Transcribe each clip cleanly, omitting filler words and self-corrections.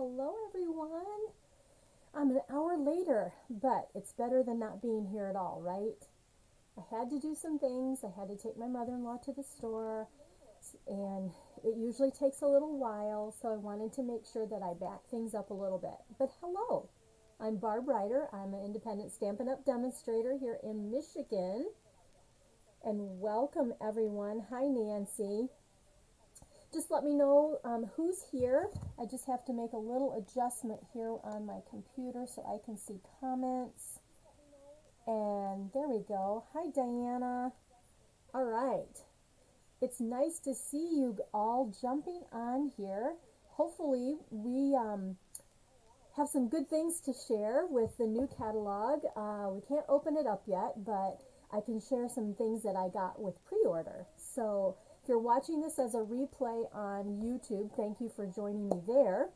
Hello, everyone. I'm an hour later, but it's better than not being here at all, right? I had to do some things. I had to take my mother-in-law to the store, and it usually takes a little while, so I wanted to make sure that I back things up a little bit. But hello, I'm Barb Ryder. I'm an independent Stampin' Up! Demonstrator here in Michigan, and welcome everyone. Hi, Nancy. Just let me know who's here. I just have to make a little adjustment here on my computer so I can see comments. And there we go. Hi, Diana. All right. It's nice to see you all jumping on here. Hopefully we have some good things to share with the new catalog. We can't open it up yet, but I can share some things that I got with pre-order. So if you're watching this as a replay on YouTube, thank you for joining me there.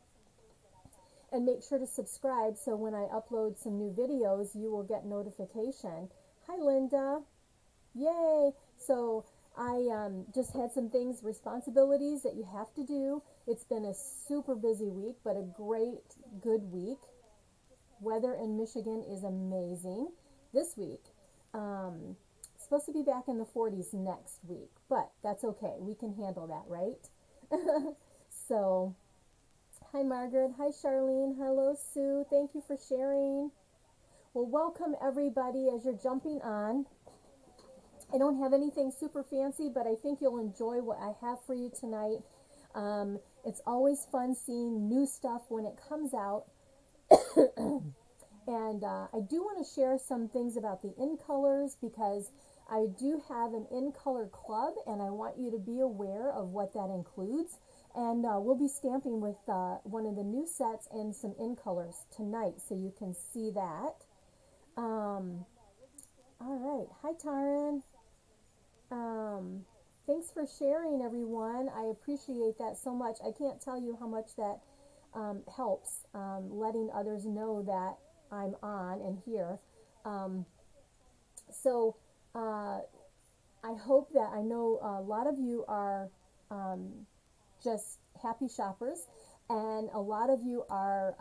And make sure to subscribe so when I upload some new videos, you will get notification. Hi, Linda. Yay. So I just had some things, responsibilities that you have to do. It's been a super busy week, but a great, good week. Weather in Michigan is amazing this week. Supposed to be back in the 40s next week, but that's okay. We can handle that, right? So, hi Margaret, hi Charlene, hello Sue, thank you for sharing. Well, welcome everybody as you're jumping on. I don't have anything super fancy, but I think you'll enjoy what I have for you tonight. It's always fun seeing new stuff when it comes out. And I do want to share some things about the in colors because I do have an in color club and I want you to be aware of what that includes. And we'll be stamping with one of the new sets and some in colors tonight, so you can see that. All right. Hi, Taryn. Thanks for sharing, everyone. I appreciate that so much. I can't tell you how much that helps letting others know that I'm on and here. So I hope that I know a lot of you are just happy shoppers, and a lot of you are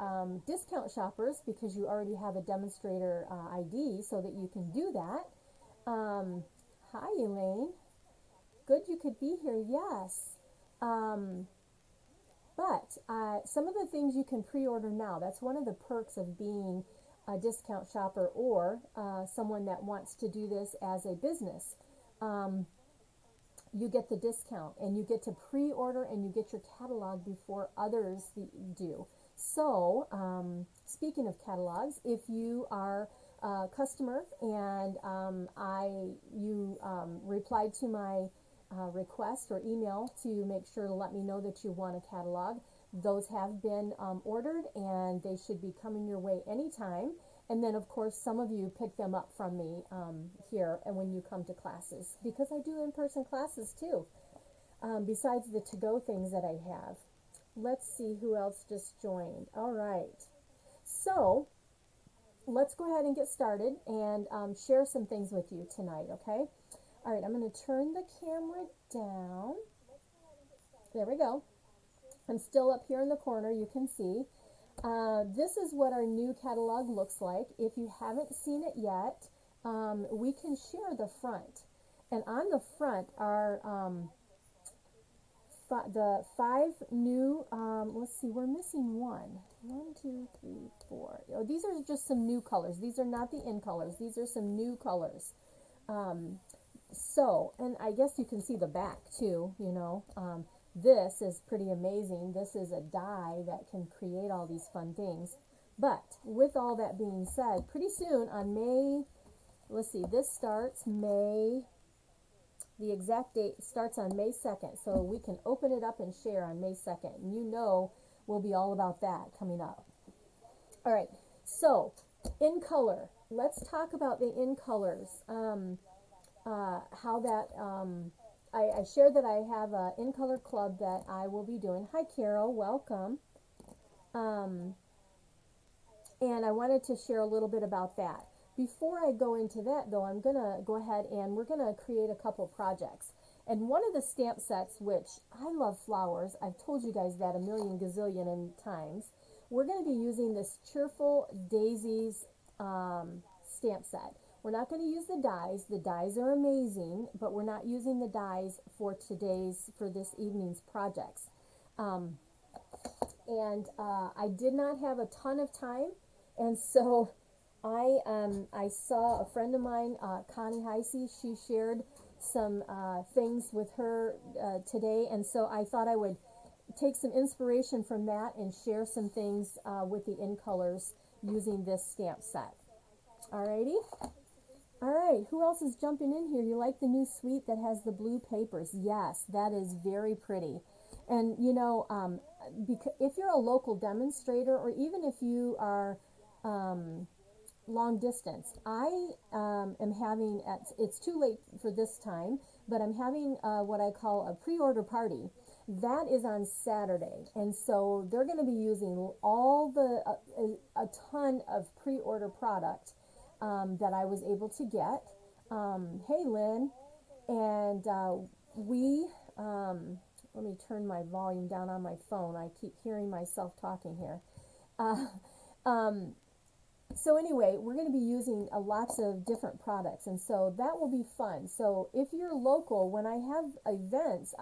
discount shoppers because you already have a demonstrator ID so that you can do that. Hi, Elaine. Good you could be here, yes. But some of the things you can pre-order now. That's one of the perks of being a discount shopper or someone that wants to do this as a business. You get the discount and you get to pre-order and you get your catalog before others do. So, speaking of catalogs, if you are a customer and you replied to my request or email to make sure to let me know that you want a catalog, those have been ordered and they should be coming your way anytime. And then, of course, some of you pick them up from me here and when you come to classes, because I do in-person classes too, besides the to-go things that I have. Let's see who else just joined. All right. So let's go ahead and get started and share some things with you tonight, okay? All right, I'm going to turn the camera down. There we go. I'm still up here in the corner, you can see. This is what our new catalog looks like. If you haven't seen it yet, we can share the front. And on the front are the 5 new, let's see, we're missing one. 1, 2, 3, 4. Oh, these are just some new colors. These are not the in colors. These are some new colors. So, and I guess you can see the back too, you know. This is pretty amazing. This is a die that can create all these fun things. But with all that being said, pretty soon on May, let's see, this starts May, the exact date starts on May 2nd. So we can open it up and share on May 2nd. And you know we'll be all about that coming up. All right, so in color. Let's talk about the in colors. How that... I shared that I have an in-color club that I will be doing. Hi, Carol. Welcome. And I wanted to share a little bit about that. Before I go into that, though, I'm going to go ahead and we're going to create a couple projects. And one of the stamp sets, which I love flowers, I've told you guys that a million gazillion times, we're going to be using this Cheerful Daisies stamp set. We're not going to use the dies. The dies are amazing, but we're not using the dies for this evening's projects. I did not have a ton of time, and so I saw a friend of mine, Connie Heisey. She shared some things with her today, and so I thought I would take some inspiration from that and share some things with the in colors using this stamp set. Alrighty? Alright, who else is jumping in here? You like the new suite that has the blue papers? Yes, that is very pretty. And you know, if you're a local demonstrator, or even if you are long distance, I am having, it's too late for this time, but I'm having what I call a pre-order party. That is on Saturday, and so they're going to be using all a ton of pre-order product that I was able to get. Hey, Lynn, and let me turn my volume down on my phone. I keep hearing myself talking here. So anyway, we're going to be using lots of different products, and so that will be fun. So if you're local, when I have events,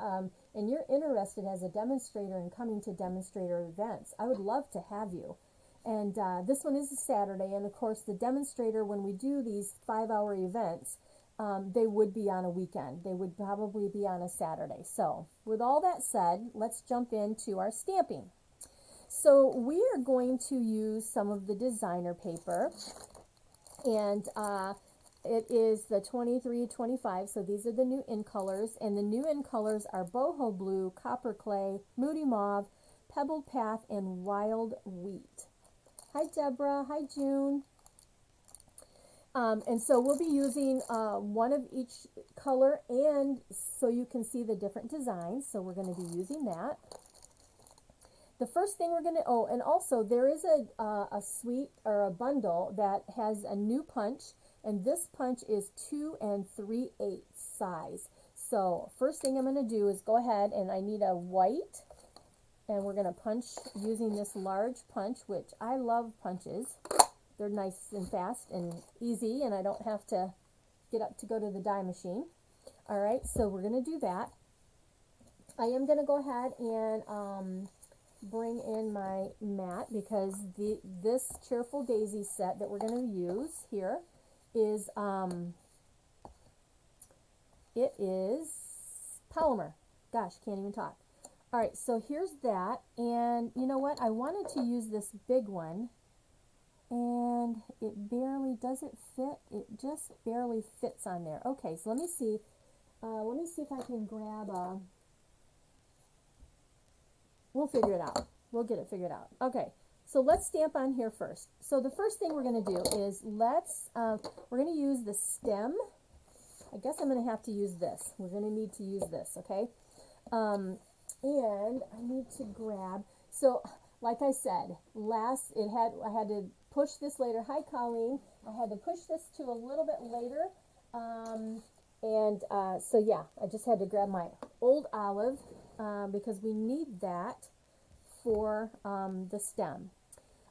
and you're interested as a demonstrator and coming to demonstrator events, I would love to have you. And this one is a Saturday, and of course the demonstrator, when we do these 5-hour events, they would be on a weekend. They would probably be on a Saturday. So with all that said, let's jump into our stamping. So we are going to use some of the designer paper, and it is the 2325, so these are the new in colors, and the new in colors are Boho Blue, Copper Clay, Moody Mauve, Pebbled Path, and Wild Wheat. Hi Deborah, hi June. And so we'll be using one of each color, and so you can see the different designs, so we're going to be using that. The first thing we're going to, and also there is a suite or a bundle that has a new punch, and this punch is 2 3/8 size. So first thing I'm going to do is go ahead, and I need a white, and we're going to punch using this large punch, which I love punches. They're nice and fast and easy, and I don't have to get up to go to the die machine. All right, so we're going to do that. I am going to go ahead and bring in my mat, because this Cheerful Daisy set that we're going to use here is it is polymer. Gosh, can't even talk. All right, so here's that, and you know what? I wanted to use this big one, and it barely doesn't fit. It just barely fits on there. Okay, so let me see. If I can grab a. We'll figure it out. We'll get it figured out. Okay, so let's stamp on here first. So the first thing we're going to do is we're going to use the stem. I guess I'm going to have to use this. We're going to need to use this, okay? And I need to grab, so like I said, I had to push this later. Hi, Colleen. I had to push this to a little bit later. So yeah, I just had to grab my old olive, because we need that for the stem.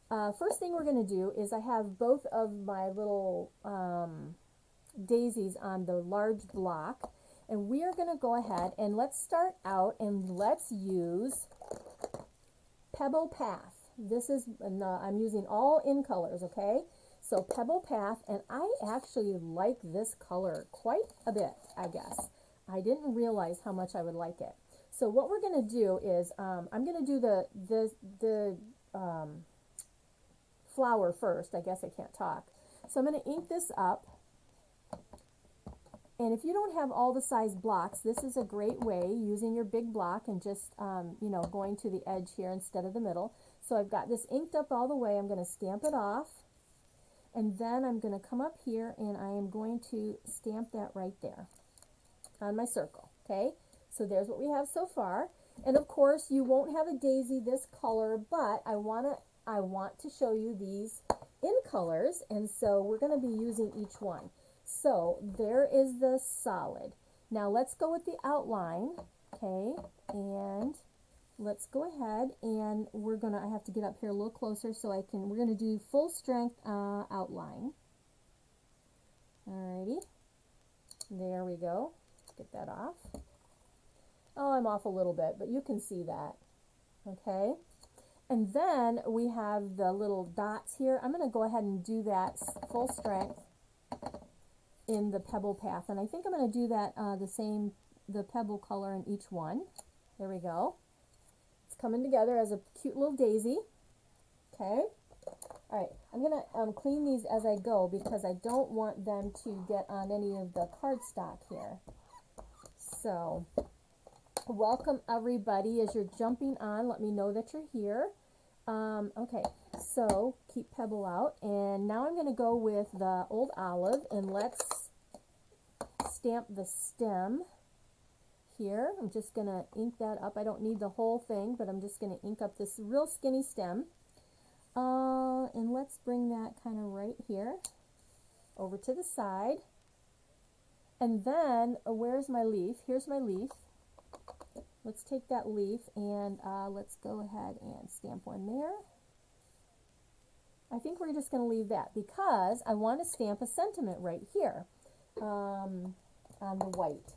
First thing we're going to do is I have both of my little daisies on the large block, and we are going to go ahead and let's start out and let's use Pebble Path. This is, I'm using all in colors, okay? So Pebble Path, and I actually like this color quite a bit, I guess. I didn't realize how much I would like it. So what we're going to do is, I'm going to do the flower first. I guess I can't talk. So I'm going to ink this up. And if you don't have all the size blocks, this is a great way, using your big block and just, going to the edge here instead of the middle. So I've got this inked up all the way. I'm going to stamp it off. And then I'm going to come up here and I am going to stamp that right there on my circle, okay? So there's what we have so far. And of course, you won't have a daisy this color, but I want to show you these in colors, and so we're going to be using each one. So there is the solid. Now let's go with the outline, okay? And let's go ahead and I have to get up here a little closer so we're gonna do full strength outline. Alrighty, there we go. Get that off. Oh, I'm off a little bit, but you can see that. Okay, and then we have the little dots here. I'm gonna go ahead and do that full strength in the pebble path, and I think I'm gonna do that the pebble color in each one. There we go. It's coming together as a cute little daisy. Okay. All right. I'm going to clean these as I go because I don't want them to get on any of the cardstock here. So, welcome everybody. As you're jumping on, let me know that you're here. Okay. So, keep pebble out. And now I'm going to go with the old olive and let's stamp the stem here. I'm just going to ink that up. I don't need the whole thing, but I'm just going to ink up this real skinny stem. And let's bring that kind of right here over to the side. And then, where's my leaf? Here's my leaf. Let's take that leaf and let's go ahead and stamp one there. I think we're just going to leave that because I want to stamp a sentiment right here on the white.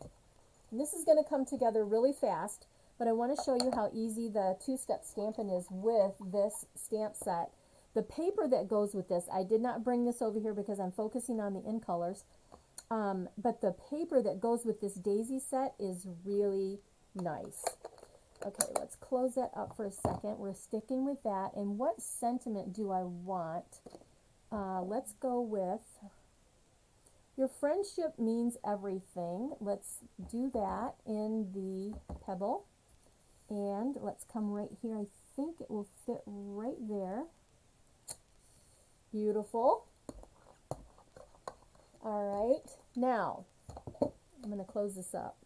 And this is going to come together really fast, but I want to show you how easy the two-step Stampin' is with this stamp set. The paper that goes with this, I did not bring this over here because I'm focusing on the in colors, but the paper that goes with this daisy set is really nice. Okay, let's close that up for a second. We're sticking with that. And what sentiment do I want? Let's go with, your friendship means everything. Let's do that in the pebble. And let's come right here. I think it will fit right there. Beautiful. All right. Now, I'm going to close this up.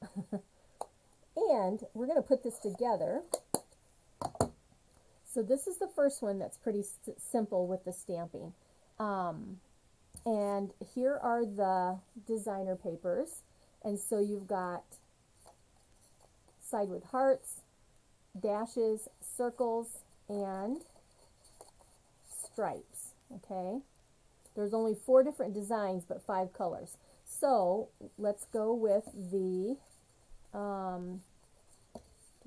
And we're going to put this together. So this is the first one that's pretty simple with the stamping. And here are the designer papers. And so you've got side with hearts, dashes, circles, and stripes. Okay? There's only 4 different designs, but 5 colors. So let's go with the, do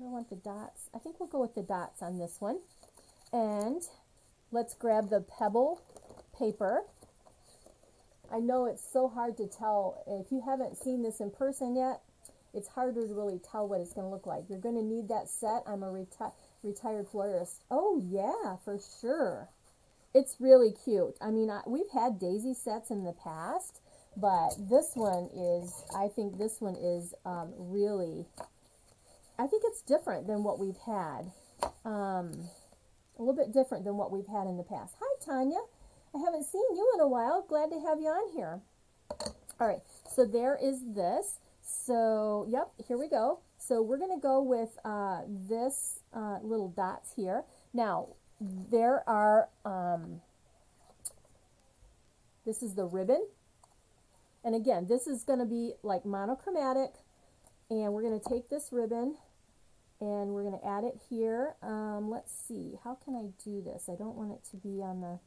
I want the dots? I think we'll go with the dots on this one. And let's grab the pebble paper. I know it's so hard to tell. If you haven't seen this in person yet, it's harder to really tell what it's going to look like. You're going to need that set. I'm a retired florist. Oh, yeah, for sure. It's really cute. I mean, we've had daisy sets in the past, but this one is, I think this one is really, I think it's different than what we've had. A little bit different than what we've had in the past. Hi, Tanya. I haven't seen you in a while. Glad to have you on here. All right, so there is this. So, yep, here we go. So we're going to go with this little dots here. Now, there are, this is the ribbon. And again, this is going to be like monochromatic. And we're going to take this ribbon and we're going to add it here. Let's see, how can I do this? I don't want it to be on the,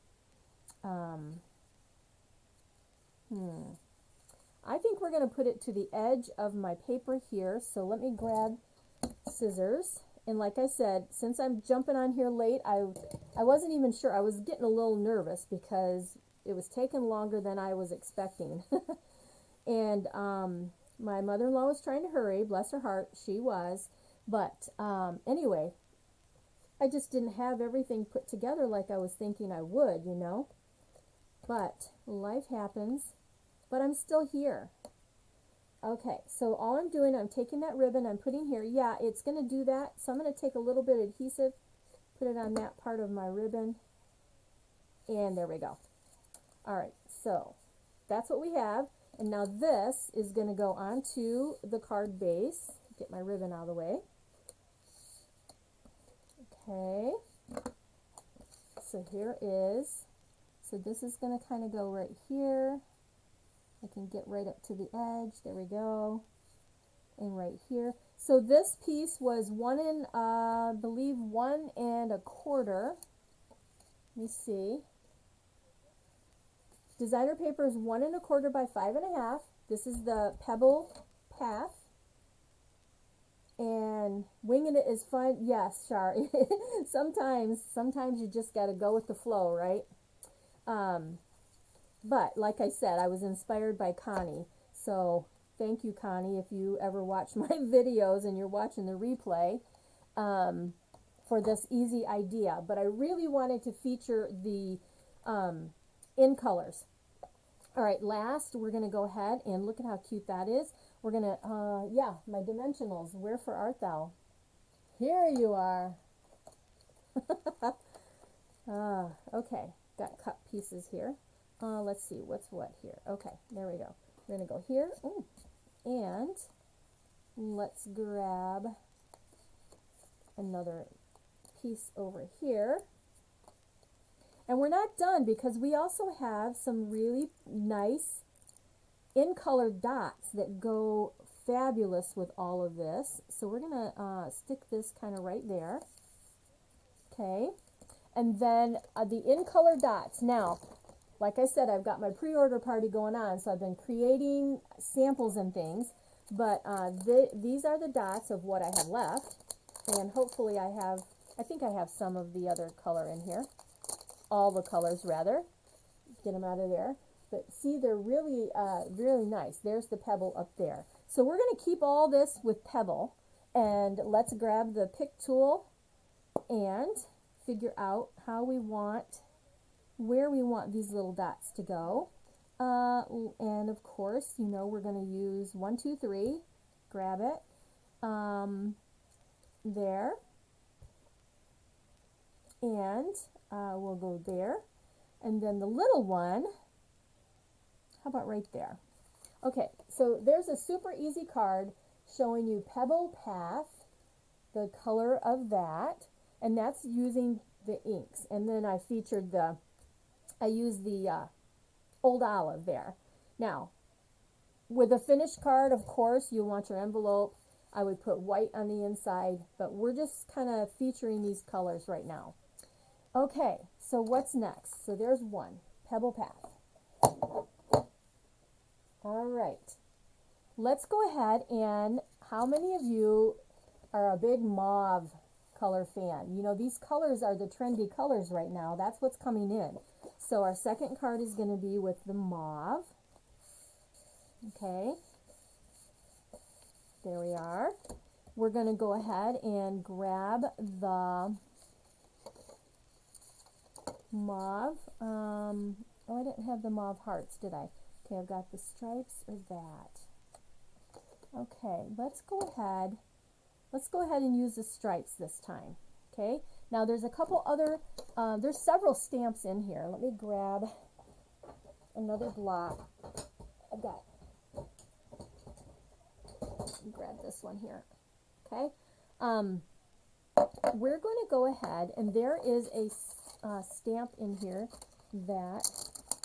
I think we're going to put it to the edge of my paper here. So let me grab scissors. And like I said, since I'm jumping on here late, I wasn't even sure. I was getting a little nervous because it was taking longer than I was expecting. And my mother-in-law was trying to hurry, bless her heart, she was. But anyway, I just didn't have everything put together like I was thinking I would, you know. But life happens, but I'm still here. Okay, so all I'm doing, I'm taking that ribbon, I'm putting here, yeah, it's going to do that. So I'm going to take a little bit of adhesive, put it on that part of my ribbon, and there we go. All right, so that's what we have. And now this is going to go onto the card base. Get my ribbon out of the way. Okay, so here is, so this is going to kind of go right here. I can get right up to the edge, there we go, and right here. So this piece was I believe 1 1/4. Let me see. Designer paper is 1 1/4 by 5 1/2. This is the Pebble Path. And winging it is fun. Yes, Char. sometimes you just got to go with the flow, right? But like I said, I was inspired by Connie. So thank you, Connie, if you ever watch my videos and you're watching the replay, for this easy idea. But I really wanted to feature the in colors. All right, last, we're going to go ahead and look at how cute that is. We're going to, yeah, my dimensionals. Wherefore art thou? Here you are. Okay, got cut pieces here. Let's see, what's what here? Okay, there we go. We're going to go here. Ooh, and let's grab another piece over here. And we're not done because we also have some really nice in color dots that go fabulous with all of this. So we're going to stick this kind of right there. Okay. And then the in color dots. Now, like I said, I've got my pre-order party going on, so I've been creating samples and things. But these are the dots of what I have left. And hopefully I think I have some of the other color in here. All the colors, rather. Get them out of there. But see, they're really, really nice. There's the pebble up there. So we're going to keep all this with pebble. And let's grab the pick tool and figure out how we want, where we want these little dots to go. And of course, you know, we're going to use 1, 2, 3. Grab it. There. And we'll go there. And then the little one, how about right there? Okay, so there's a super easy card showing you Pebble Path, the color of that, and that's using the inks. And then I featured I used the Old Olive there. Now, with a finished card, of course, you want your envelope. I would put white on the inside, but we're just kind of featuring these colors right now. Okay, so what's next? So there's one, Pebble Path. All right, let's go ahead and how many of you are a big mauve color fan? You know, these colors are the trendy colors right now. That's what's coming in. So our second card is going to be with the mauve. Okay, there we are. We're going to go ahead and grab the mauve. Oh, I didn't have the mauve hearts, did I? Okay, I've got the stripes or that. Okay, let's go ahead and use the stripes this time. Okay, now there's a couple other, there's several stamps in here. Let me grab another block. I've got, grab this one here. Okay, we're going to go ahead, and there is a stamp in here that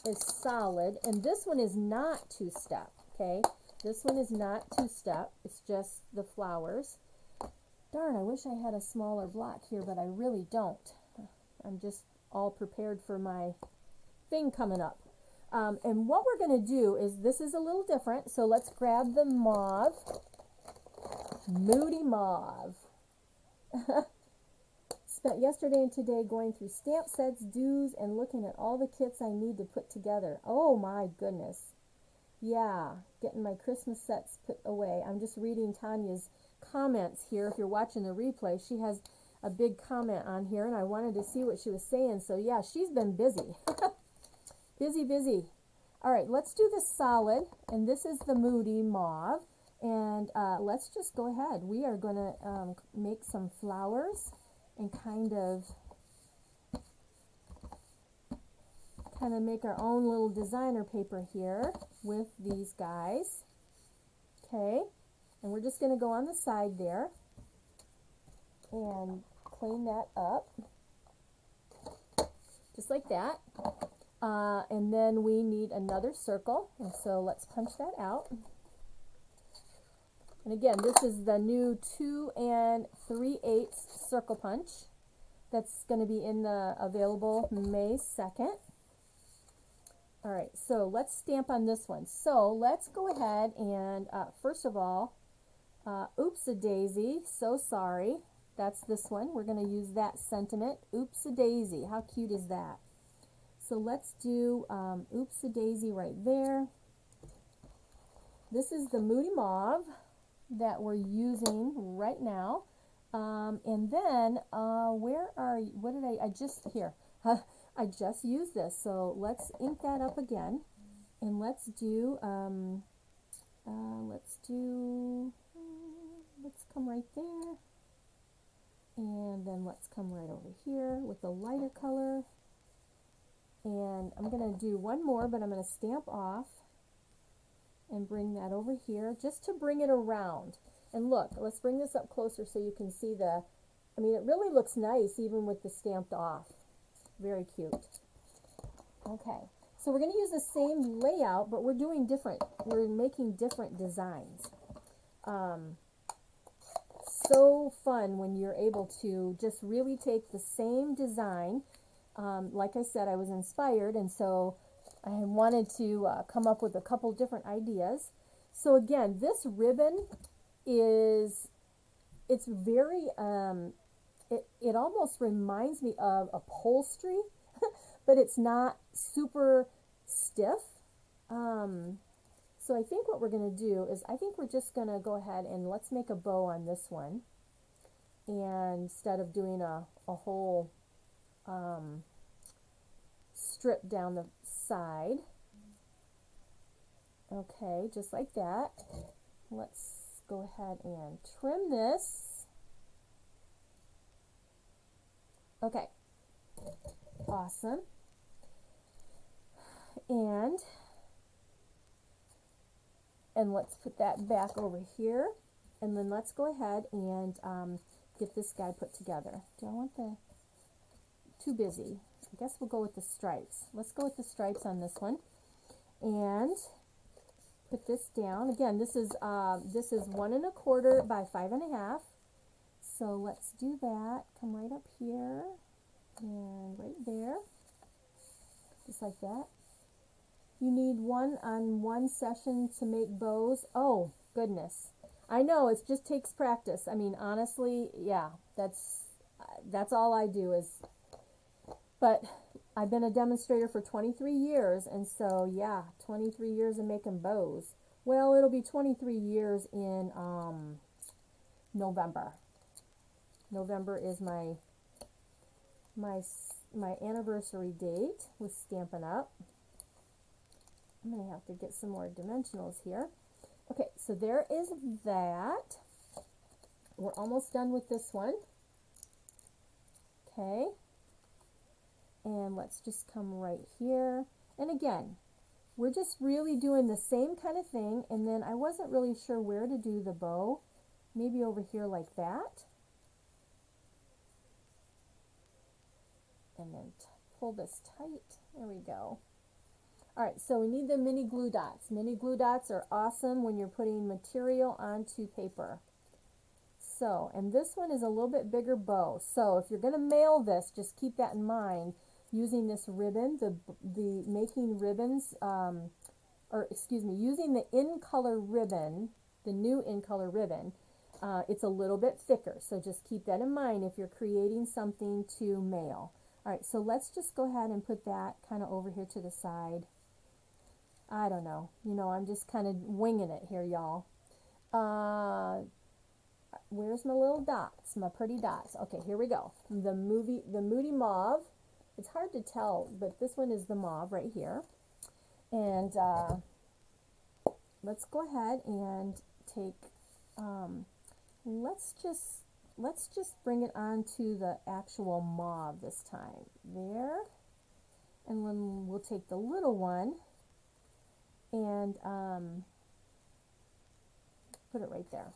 is solid, and this one is not two-step. Okay, this one is not two-step, it's just the flowers. Darn, I wish I had a smaller block here, but I really don't. I'm just all prepared for my thing coming up. And what we're going to do is, this is a little different, so let's grab the mauve. Moody Mauve. Spent yesterday and today going through stamp sets, dues, and looking at all the kits I need to put together. Oh my goodness. Yeah, getting my Christmas sets put away. I'm just reading Tanya's comments here. If you're watching the replay, she has a big comment on here, and I wanted to see what she was saying. So yeah, she's been busy. busy. All right, let's do the solid, and this is the Moody Mauve. And let's just go ahead. We are going to make some flowers and kind of make our own little designer paper here with these guys. Okay, and we're just going to go on the side there and clean that up just like that. And then we need another circle, and so let's punch that out. And again, this is the new 2 3/8 circle punch that's going to be in the available May 2nd. All right, so let's stamp on this one. So let's go ahead and first of all, oops-a-daisy, so sorry. That's this one. We're going to use that sentiment. Oops-a-daisy. How cute is that? So let's do oops-a-daisy right there. This is the Moody Mauve that we're using right now. And then, where are you? What did I just, here. I just used this. So let's ink that up again. And let's come right there. And then let's come right over here with a lighter color. And I'm going to do one more, but I'm going to stamp off and bring that over here just to bring it around. And look, let's bring this up closer so you can see I mean, it really looks nice even with the stamped off. Very cute. Okay, so we're going to use the same layout, but we're making different designs. So fun when you're able to just really take the same design. Like I said, I was inspired, and so I wanted to come up with a couple different ideas. So again, this ribbon it's very, it almost reminds me of upholstery, but it's not super stiff. So I think what we're going to do is I think we're just going to go ahead and let's make a bow on this one. And instead of doing a whole strip down the side. Okay, just like that. Let's go ahead and trim this. Okay, awesome. And let's put that back over here. And then let's go ahead and get this guy put together. Do I want too busy? I guess we'll go with the stripes. Let's go with the stripes on this one. And put this down. Again, this is 1 1/4 by 5 1/2. So let's do that. Come right up here and right there. Just like that. You need one session to make bows. Oh, goodness. I know, it just takes practice. I mean, honestly, yeah, that's all I do is, but I've been a demonstrator for 23 years, and so, yeah, 23 years of making bows. Well, it'll be 23 years in November. November is my anniversary date with Stampin' Up. I'm going to have to get some more dimensionals here. Okay, so there is that. We're almost done with this one. Okay. And let's just come right here. And again, we're just really doing the same kind of thing. And then I wasn't really sure where to do the bow. Maybe over here like that. And then pull this tight. There we go. All right, so we need the mini glue dots. Mini glue dots are awesome when you're putting material onto paper. So, and this one is a little bit bigger bow. So if you're going to mail this, just keep that in mind. Using this ribbon, the making ribbons, using the in color ribbon, the new in color ribbon, it's a little bit thicker. So just keep that in mind if you're creating something to mail. All right, so let's just go ahead and put that kind of over here to the side. I don't know. You know, I'm just kind of winging it here, y'all. Where's my little dots, my pretty dots? Okay, here we go. The Moody Mauve. It's hard to tell, but this one is the mauve right here. And let's go ahead and take, let's just bring it onto the actual mauve this time. There. And then we'll take the little one and put it right there.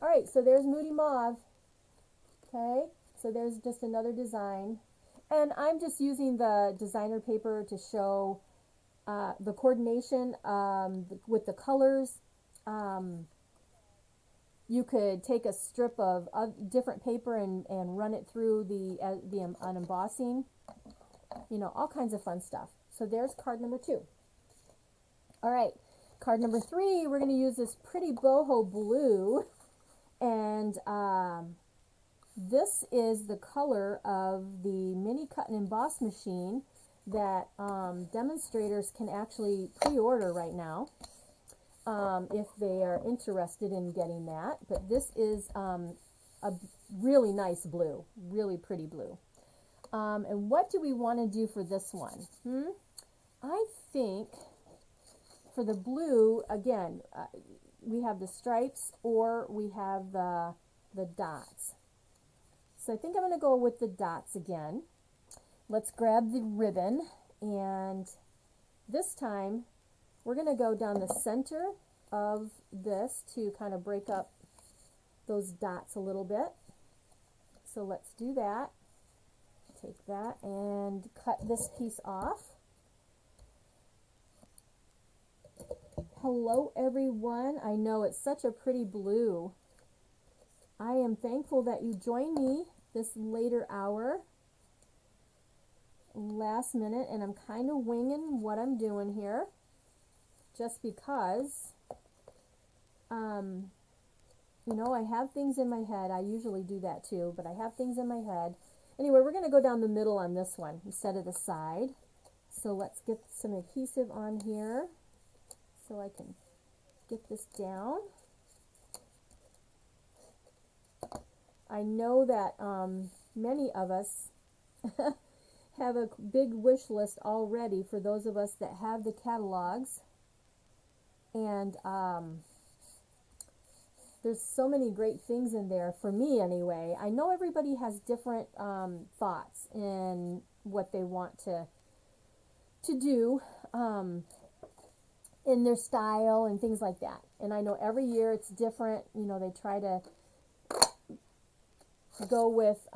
All right, so there's Moody Mauve. Okay, so there's just another design. And I'm just using the designer paper to show the coordination with the colors. You could take a strip of different paper and run it through an embossing, you know, all kinds of fun stuff. So there's card number 2. All right, card number 3, we're going to use this pretty boho blue, and this is the color of the mini cut and emboss machine that demonstrators can actually pre-order right now. If they are interested in getting that. But this is a really nice blue, really pretty blue. And what do we want to do for this one? I think for the blue, again, we have the stripes or we have the dots. So I think I'm going to go with the dots again. Let's grab the ribbon, and this time we're going to go down the center of this to kind of break up those dots a little bit. So let's do that. Take that and cut this piece off. Hello everyone. I know it's such a pretty blue. I am thankful that you joined me this later hour, last minute, and I'm kind of winging what I'm doing here. Just because, you know, I have things in my head. I usually do that too, but I have things in my head. Anyway, we're going to go down the middle on this one instead of the side. So let's get some adhesive on here so I can get this down. I know that many of us have a big wish list already for those of us that have the catalogs. And there's so many great things in there, for me anyway. I know everybody has different thoughts in what they want to do in their style and things like that. And I know every year it's different. You know, they try to go with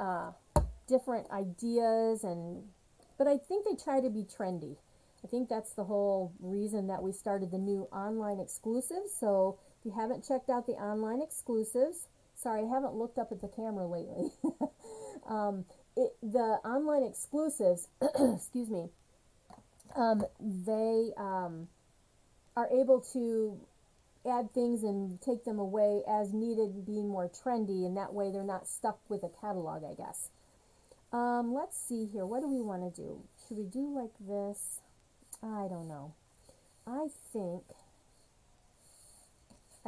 different ideas, but I think they try to be trendy. I think that's the whole reason that we started the new online exclusives. So if you haven't checked out the online exclusives, sorry, I haven't looked up at the camera lately. The online exclusives, excuse me, they are able to add things and take them away as needed, being more trendy, and that way they're not stuck with a catalog, I guess. Let's see here. What do we want to do? Should we do like this? I don't know. I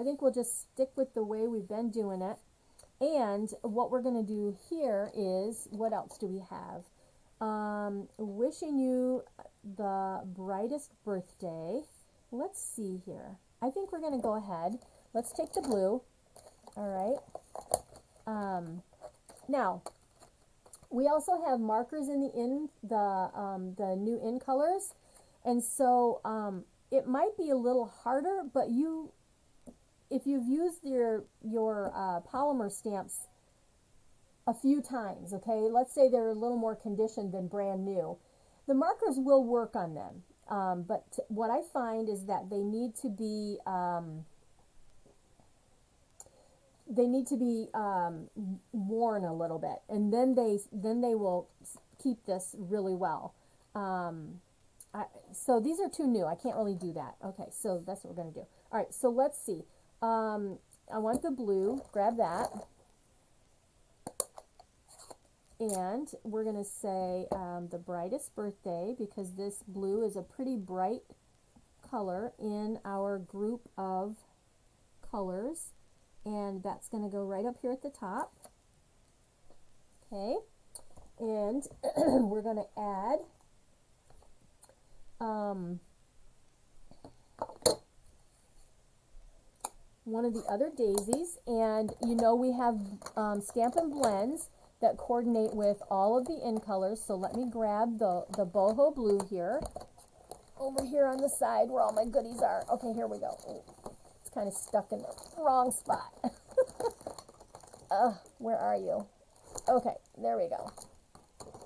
think we'll just stick with the way we've been doing it. And what we're going to do here is, what else do we have? Wishing you the brightest birthday. Let's see here. I think we're going to go ahead. Let's take the blue. All right. Now, we also have markers in the new in colors. And so it might be a little harder, but if you've used your polymer stamps a few times, okay, let's say they're a little more conditioned than brand new, the markers will work on them. But what I find is that they need to be worn a little bit, and then they will keep this really well. So these are too new. I can't really do that. Okay, so that's what we're going to do. All right, so let's see. I want the blue. Grab that. And we're going to say the brightest birthday, because this blue is a pretty bright color in our group of colors. And that's going to go right up here at the top. Okay. And we're going to add one of the other daisies, and you know we have Stampin' Blends that coordinate with all of the in colors. So let me grab the boho blue here, over here on the side where all my goodies are. Okay, here we go. It's kind of stuck in the wrong spot. Where are you? Okay, there we go.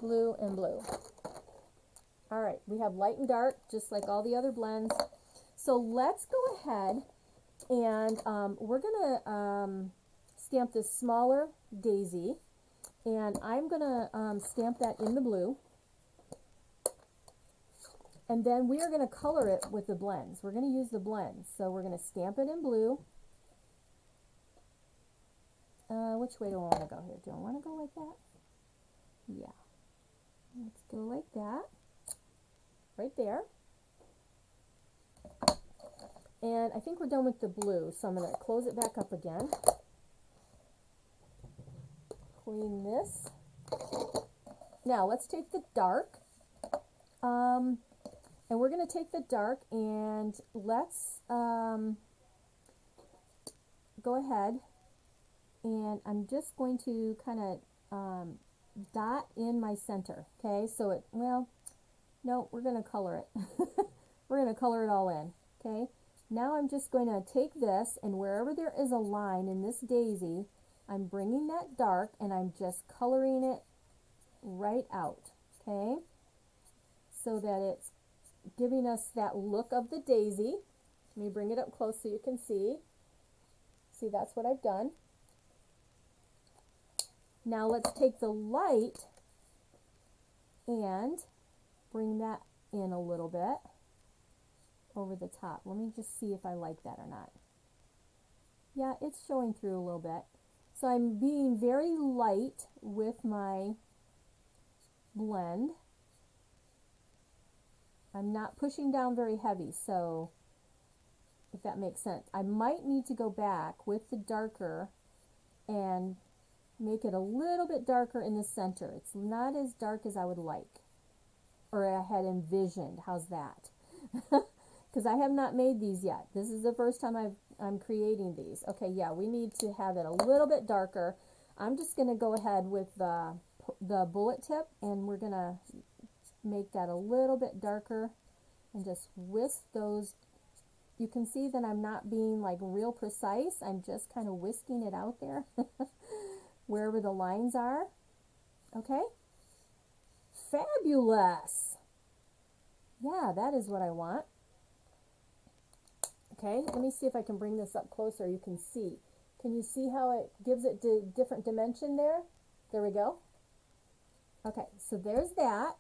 Blue and blue. All right, we have light and dark, just like all the other blends. So let's go ahead and we're going to stamp this smaller daisy, and I'm going to stamp that in the blue. And then we are going to color it with the blends. We're going to use the blends. So we're going to stamp it in blue. Which way do I want to go here? Do I want to go like that? Yeah. Let's go like that. Right there. And I think we're done with the blue, so I'm going to close it back up again. Clean this. Now let's take the dark. And we're going to take the dark and let's go ahead, and I'm just going to kind of dot in my center. Okay, so it, well, no, we're going to color it. We're going to color it all in. Okay, now I'm just going to take this, and wherever there is a line in this daisy, I'm bringing that dark and I'm just coloring it right out. Okay, so that it's giving us that look of the daisy. Let me bring it up close so you can see. See, that's what I've done. Now let's take the light and bring that in a little bit over the top. Let me just see if I like that or not. Yeah, it's showing through a little bit. So I'm being very light with my blend. I'm not pushing down very heavy, so if that makes sense. I might need to go back with the darker and make it a little bit darker in the center. It's not as dark as I would like, or I had envisioned. How's that? Because I have not made these yet. This is the first time I'm creating these. Okay, yeah, we need to have it a little bit darker. I'm just going to go ahead with the bullet tip, and we're going to make that a little bit darker and just whisk those. You can see that I'm not being like real precise. I'm just kind of whisking it out there wherever the lines are. Okay, fabulous. Yeah, that is what I want. Okay, let me see if I can bring this up closer. You can see. Can you see how it gives it different dimension there? There we go. Okay, so there's that.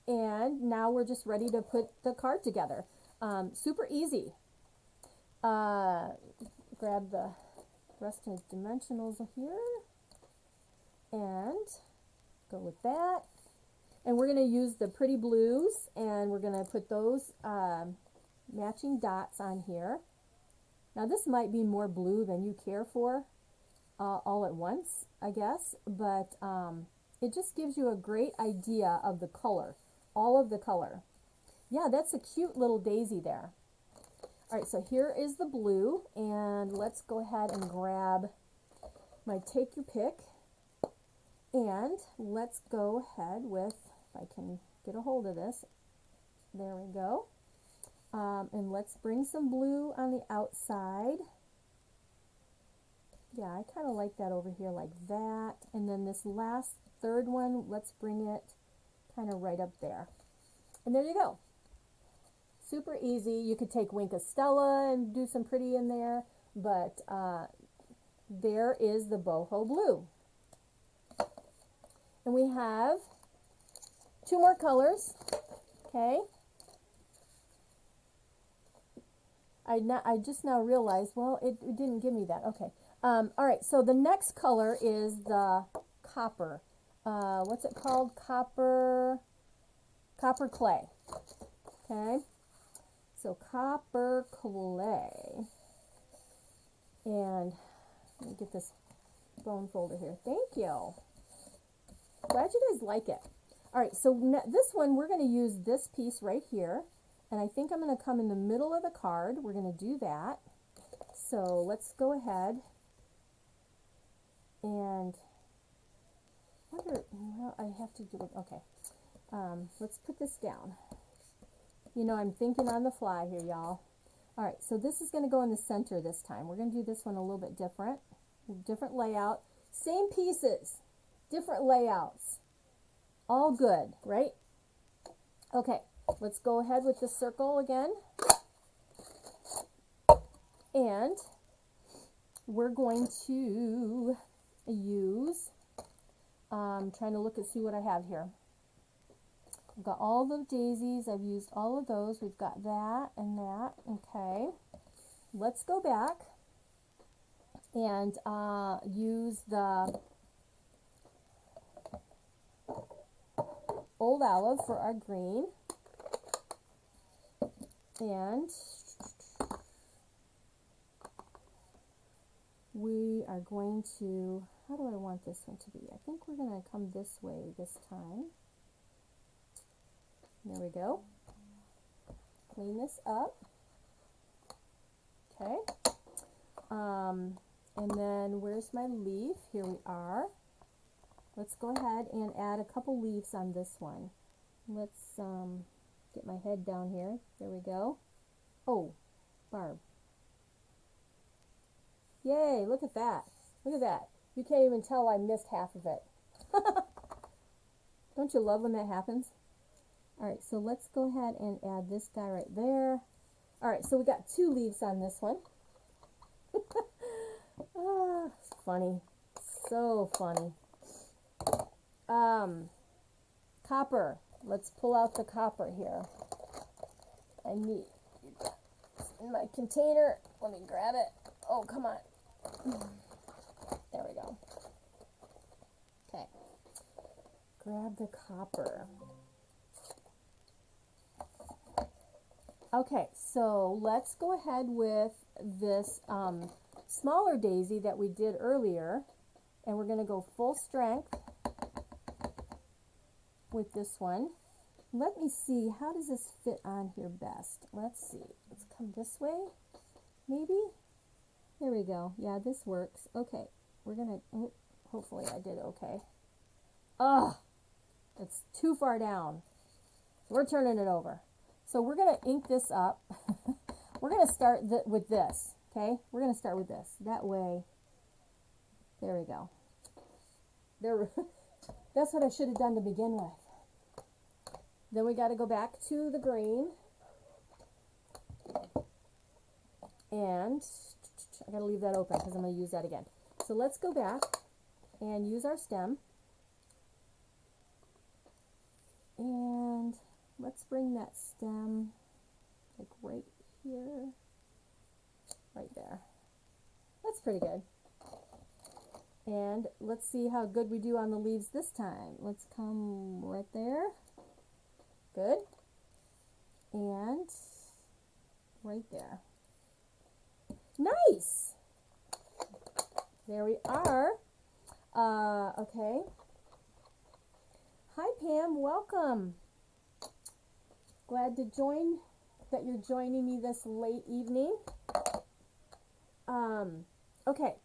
And now we're just ready to put the card together. Super easy. Grab the rest of the dimensionals here and go with that. And we're going to use the pretty blues, and we're going to put those matching dots on here. Now this might be more blue than you care for all at once, I guess, but it just gives you a great idea of the color, all of the color. Yeah, that's a cute little daisy there. All right, so here is the blue, and let's go ahead and grab my take your pick, and let's go ahead with, if I can get a hold of this, there we go. And let's bring some blue on the outside. Yeah, I kind of like that over here like that. And then this last third one, let's bring it kind of right up there. And there you go. Super easy. You could take Wink of Stella and do some pretty in there, but there is the boho blue. And we have 2 more colors. Okay. I just now realized, well, it didn't give me that. Okay. All right, so the next color is the copper. What's it called? Copper clay. Okay. So copper clay. And let me get this bone folder here. Thank you. Glad you guys like it. All right, so this one, we're going to use this piece right here. And I think I'm going to come in the middle of the card. We're going to do that. So let's go ahead and well, I have to do it. Okay. Let's put this down. You know, I'm thinking on the fly here, y'all. All right, so this is going to go in the center this time. We're going to do this one a little bit different. Different layout. Same pieces. Different layouts. All good, right? Okay. Let's go ahead with the circle again. And we're going to use, trying to look and see what I have here. I've got all the daisies. I've used all of those. We've got that and that. Okay. Let's go back and use the Old Olive for our green. And we are going to, how do I want this one to be? I think we're going to come this way this time. There we go. Clean this up. Okay. And then where's my leaf? Here we are. Let's go ahead and add a couple leaves on this one. Let's get my head down here. There we go. Oh, Barb. Yay, look at that. Look at that. You can't even tell I missed half of it. Don't you love when that happens? All right, so let's go ahead and add this guy right there. All right, so we got 2 leaves on this one. Ah, funny. So funny. Copper. Let's pull out the copper here. I need it's in my container. Let me grab it. Oh, come on. There we go. Okay. Grab the copper. Okay, so let's go ahead with this smaller daisy that we did earlier, and we're going to go full strength with this one. Let me see, how does this fit on here best? Let's see. Let's come this way, maybe? There we go. Yeah, this works. Okay, we're going to, oh, hopefully I did okay. Ugh, it's too far down. We're turning it over. So we're going to ink this up. We're going to start with this, okay? We're going to start with this. That way, there we go. There, that's what I should have done to begin with. Then we got to go back to the green. And I got to leave that open because I'm going to use that again. So let's go back and use our stem. And let's bring that stem like right here, right there. That's pretty good. And let's see how good we do on the leaves this time. Let's come right there. Good. And right there. Nice. There we are. Okay. Hi Pam, welcome. Glad to join, that you're joining me this late evening. Okay,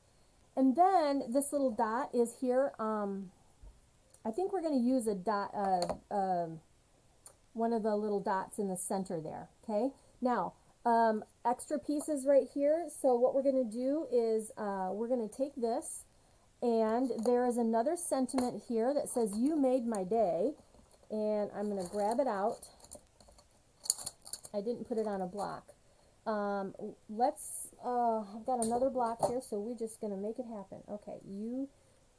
and then this little dot is here. I think we're going to use a dot, one of the little dots in the center there. Okay, now extra pieces right here. So what we're going to do is we're going to take this, and there is another sentiment here that says "You made my day," and I'm going to grab it out. I didn't put it on a block. I've got another block here, so we're just going to make it happen. Okay,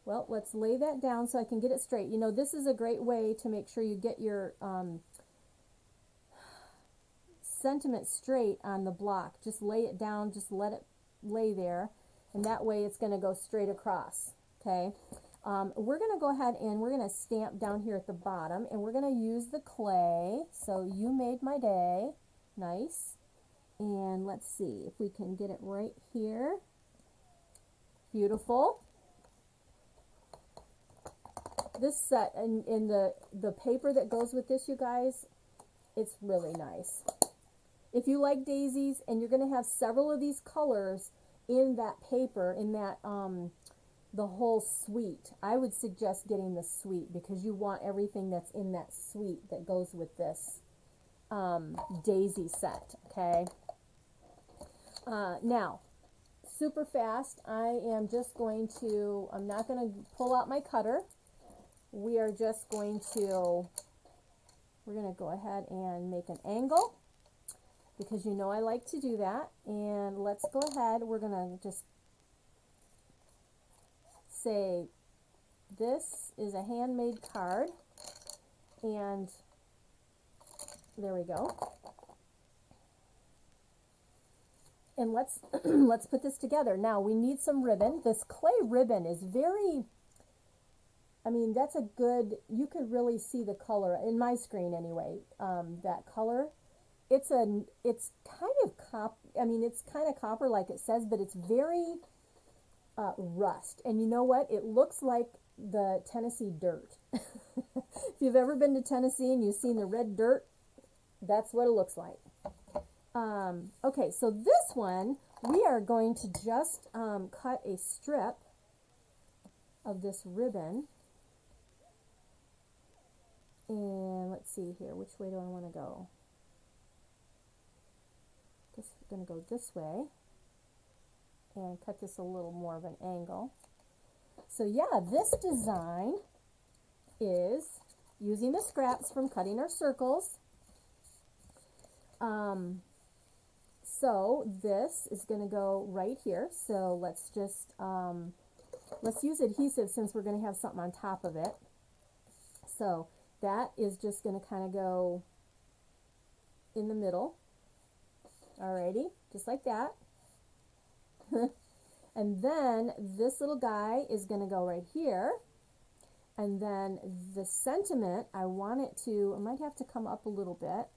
well, let's lay that down so I can get it straight. You know, this is a great way to make sure you get your sentiment straight on the block. Just lay it down, just let it lay there, and that way it's going to go straight across. Okay, we're going to go ahead and we're going to stamp down here at the bottom, and we're going to use the clay. So "You made my day." Nice. And let's see if we can get it right here. Beautiful. This set and the paper that goes with this, you guys, it's really nice. If you like daisies and you're going to have several of these colors in that paper, in that the whole suite, I would suggest getting the suite because you want everything that's in that suite that goes with this daisy set. Okay. Now, super fast, I am just going to, I'm not going to pull out my cutter. We are just going to, we're going to go ahead and make an angle because you know I like to do that. And let's go ahead, we're going to just say, this is a handmade card, and there we go. And let's let's put this together. Now we need some ribbon. This clay ribbon is very, I mean, that's a good, you could really see the color in my screen anyway. That color, it's kind of it's kind of copper like it says, but it's very rust. And you know what? It looks like the Tennessee dirt. If you've ever been to Tennessee and you've seen the red dirt, that's what it looks like. Okay, so this one, we are going to just cut a strip of this ribbon. And let's see here, which way do I want to go? Just going to go this way and cut this a little more of an angle. So yeah, this design is using the scraps from cutting our circles. So this is going to go right here. So let's just, let's use adhesive since we're going to have something on top of it. So that is just going to kind of go in the middle. Alrighty, just like that. And then this little guy is going to go right here. And then the sentiment, I want it to, I might have to come up a little bit.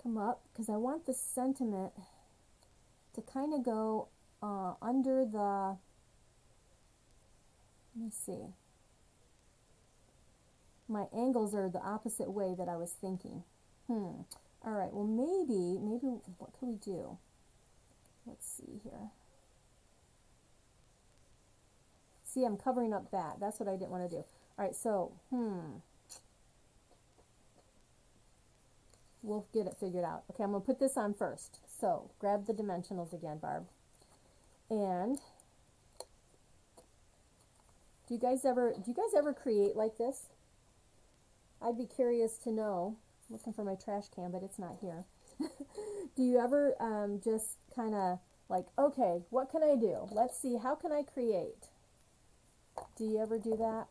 Come up, because I want the sentiment to kind of go under the, let me see. My angles are the opposite way that I was thinking. All right, well maybe, what can we do? Let's see here. See, I'm covering up that. That's what I didn't want to do. All right, so, we'll get it figured out. Okay, I'm going to put this on first. So, grab the dimensionals again, Barb. And do you guys ever create like this? I'd be curious to know. I'm looking for my trash can, but it's not here. Do you ever just kind of like, okay, what can I do? Let's see, how can I create? Do you ever do that?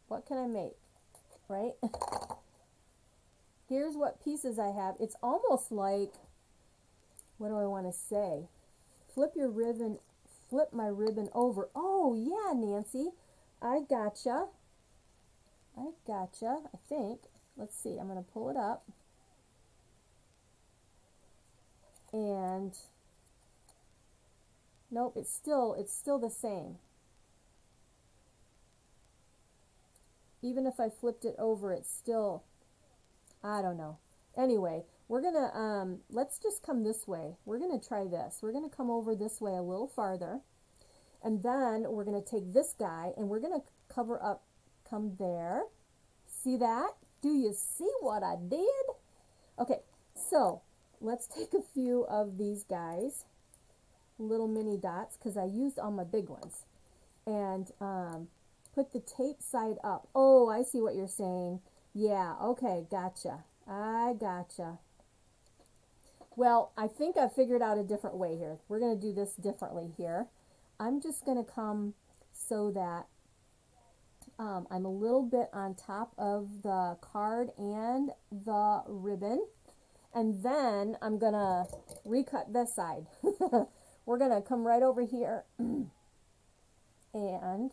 What can I make? Right? Here's what pieces I have. It's almost like, what do I want to say? Flip my ribbon over. Oh, yeah, Nancy. I gotcha, I think. Let's see, I'm going to pull it up. And, nope, it's still the same. Even if I flipped it over, it's still, I don't know. Anyway, we're going to, let's just come this way. We're going to try this. We're going to come over this way a little farther. And then we're going to take this guy and we're going to cover up, come there. See that? Do you see what I did? Okay, so let's take a few of these guys, little mini dots, because I used all my big ones. And put the tape side up. Oh, I see what you're saying. Yeah, okay, gotcha. I gotcha. Well, I think I figured out a different way here. We're going to do this differently here. I'm just going to come so that I'm a little bit on top of the card and the ribbon. And then I'm going to recut this side. We're going to come right over here and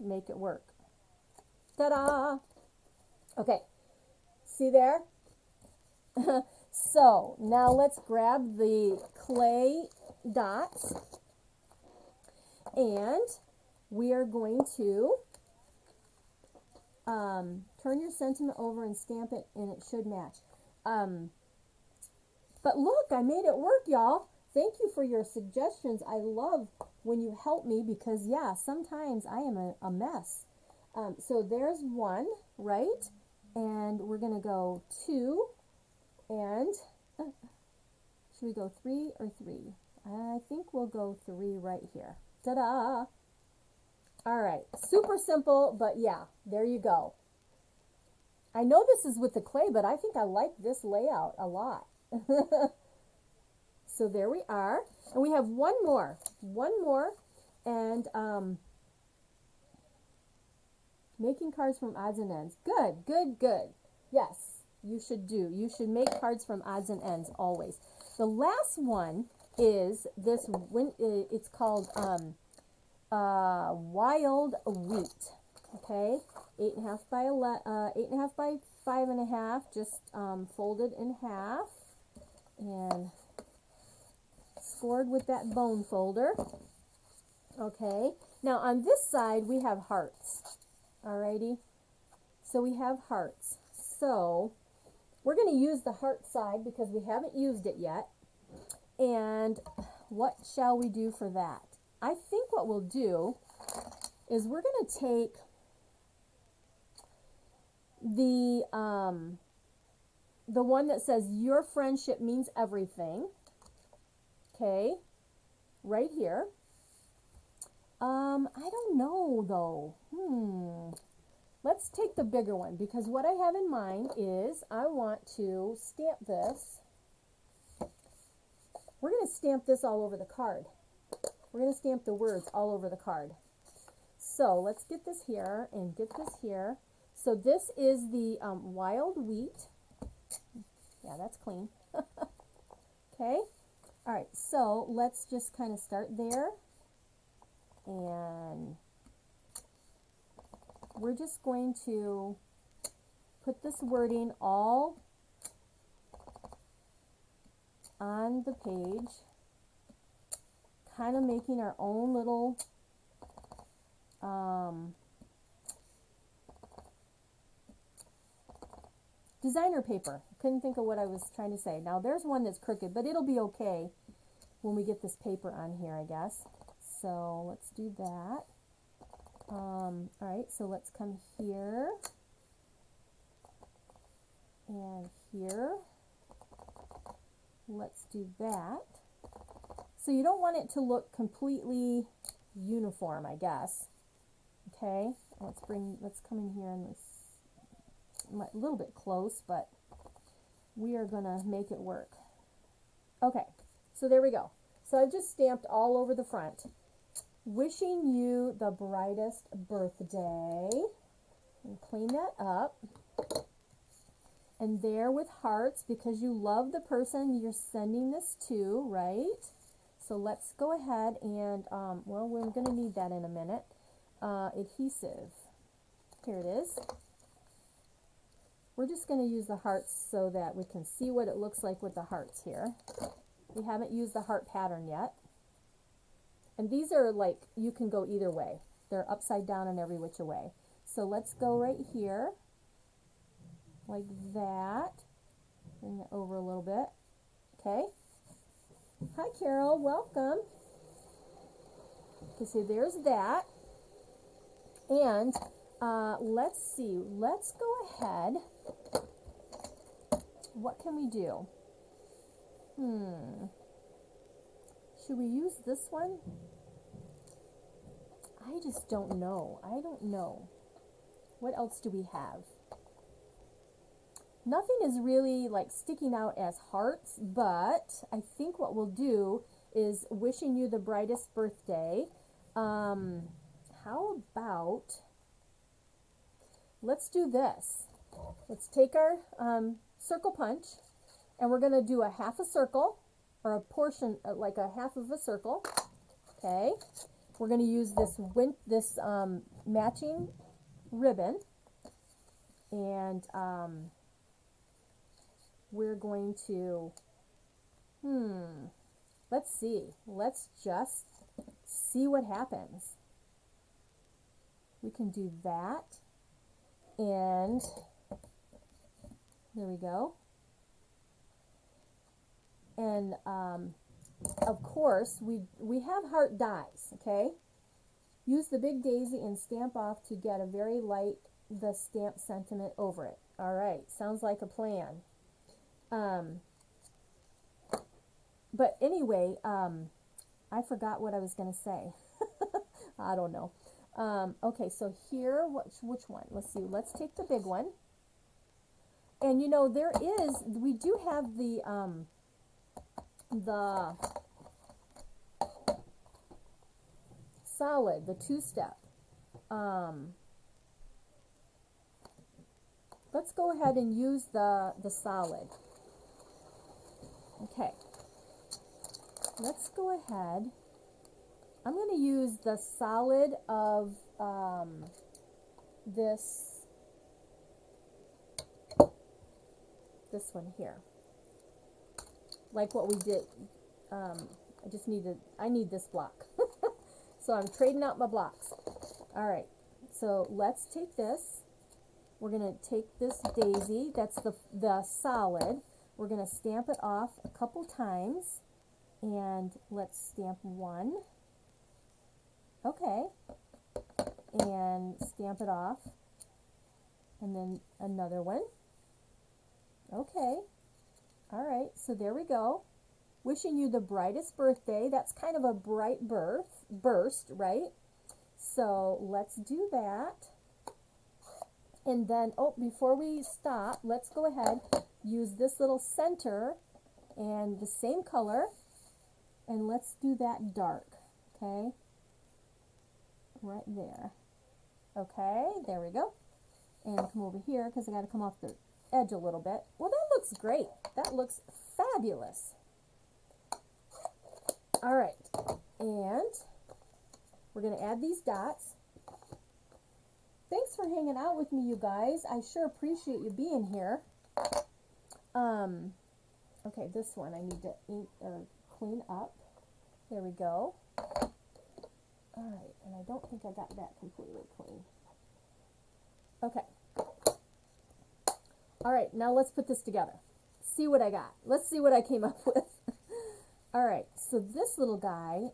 make it work. Ta-da! Okay, see there? So now let's grab the clay dots and we are going to turn your sentiment over and stamp it, and it should match. But look, I made it work, y'all. Thank you for your suggestions. I love when you help me because, yeah, sometimes I am a mess. So there's one, right? And we're going to go 2 and should we go 3 or 3? I think we'll go 3 right here. Ta-da! All right, super simple, but yeah, there you go. I know this is with the clay, but I think I like this layout a lot. So there we are. And we have one more, and Making cards from odds and ends. Good, good, good. Yes, you should do. You should make cards from odds and ends always. The last one is this. It's called wild wheat. Okay, 8.5 by 8.5 by 5.5. Just folded in half and scored with that bone folder. Okay, now on this side we have hearts. Alrighty, so we have hearts. So we're going to use the heart side because we haven't used it yet. And what shall we do for that? I think what we'll do is we're going to take the one that says your friendship means everything. Okay, right here. I don't know though. Let's take the bigger one because what I have in mind is I want to stamp this. We're going to stamp this all over the card. We're going to stamp the words all over the card. So let's get this here and get this here. So this is the wild wheat. Yeah, that's clean. Okay. All right. So let's just kind of start there. And we're just going to put this wording all on the page, kind of making our own little designer paper. Couldn't think of what I was trying to say. Now there's one that's crooked, but it'll be okay when we get this paper on here, I guess. So let's do that. All right, so let's come here and here. Let's do that. So you don't want it to look completely uniform, I guess. Okay, let's come in here and a little bit close, but we are gonna make it work. Okay, so there we go. So I've just stamped all over the front. Wishing you the brightest birthday. And clean that up. And there with hearts because you love the person you're sending this to, right? So let's go ahead and, well, we're going to need that in a minute. Adhesive. Here it is. We're just going to use the hearts so that we can see what it looks like with the hearts here. We haven't used the heart pattern yet. And these are like, you can go either way. They're upside down and every which way. So let's go right here, like that. Bring it over a little bit. Okay. Hi, Carol. Welcome. Okay, so there's that. And let's see. Let's go ahead. What can we do? Should we use this one? I just don't know. I don't know. What else do we have? Nothing is really like sticking out as hearts, but I think what we'll do is wishing you the brightest birthday. How about, let's do this. Let's take our circle punch and we're going to do a half a circle or a portion, like a half of a circle. Okay. We're going to use this matching ribbon, and we're going to, let's see. Let's just see what happens. We can do that, and there we go. And of course, we have heart dies, okay? Use the big daisy and stamp off to get a very light, the stamp sentiment over it. All right, sounds like a plan. But anyway, I forgot what I was going to say. I don't know. Okay, so here, which one? Let's see. Let's take the big one. And you know, we do have the solid, the two-step. let's go ahead and use the solid. Okay, let's go ahead. I'm going to use the solid of this one here, like what we did. I need this block. So I'm trading out my blocks. All right, so let's take this. We're going to take this daisy, that's the solid. We're going to stamp it off a couple times, and let's stamp one. Okay, and stamp it off, and then another one. Okay, all right, so there we go. Wishing you the brightest birthday. That's kind of a bright burst, right? So let's do that. And then, oh, before we stop, let's go ahead, use this little center and the same color, and let's do that dark, okay? Right there. Okay, there we go. And come over here, because I got to come off the edge a little bit. Well, that looks great. That looks fabulous. All right, and we're going to add these dots. Thanks for hanging out with me, you guys. I sure appreciate you being here. Okay, this one I need to ink or clean up. There we go. All right, and I don't think I got that completely clean. Okay. All right, now let's put this together. See what I got. Let's see what I came up with. All right, so this little guy,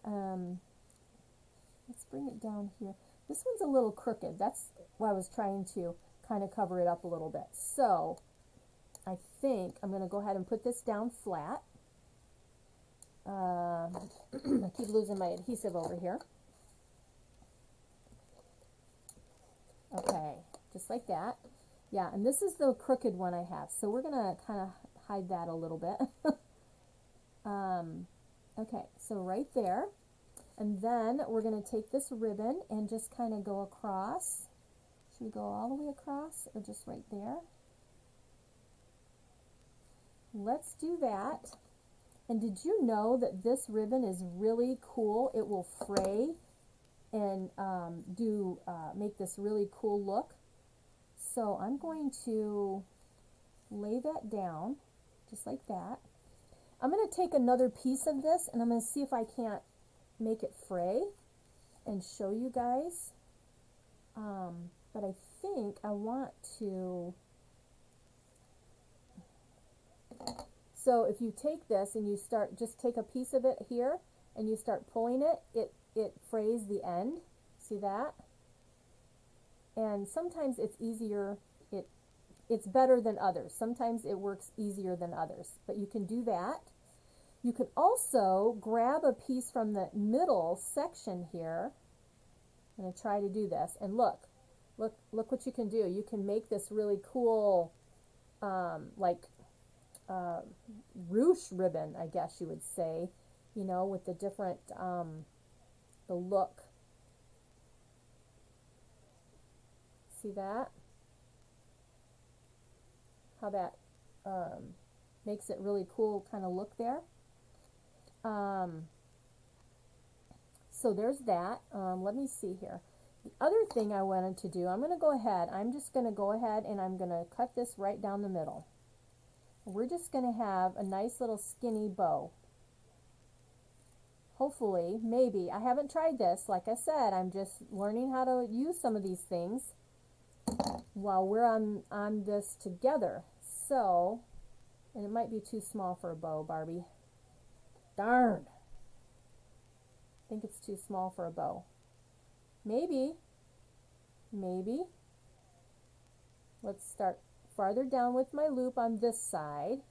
let's bring it down here. This one's a little crooked. That's why I was trying to kind of cover it up a little bit. So I think I'm going to go ahead and put this down flat. I keep losing my adhesive over here. Okay, just like that. Yeah, and this is the crooked one I have. So we're going to kind of hide that a little bit. Okay, so right there. And then we're going to take this ribbon and just kind of go across. Should we go all the way across or just right there? Let's do that. And did you know that this ribbon is really cool? It will fray and make this really cool look. So I'm going to lay that down just like that. I'm going to take another piece of this and I'm going to see if I can't make it fray and show you guys. But I think I want to. So if you take this and you just take a piece of it here and you start pulling it, it frays the end. See that? And sometimes it's easier, it's better than others. Sometimes it works easier than others, but you can do that. You can also grab a piece from the middle section here. I'm going to try to do this, and look what you can do. You can make this really cool, ruche ribbon, I guess you would say, you know, with the different, the look. See that? How that makes it really cool kind of look there. So there's that. Let me see here. The other thing I wanted to do, I'm just going to go ahead and I'm going to cut this right down the middle. We're just going to have a nice little skinny bow. Hopefully, maybe. I haven't tried this. Like I said, I'm just learning how to use some of these things while we're on this together. So, and it might be too small for a bow, Barbie. Darn. I think it's too small for a bow. Maybe. Let's start farther down with my loop on this side.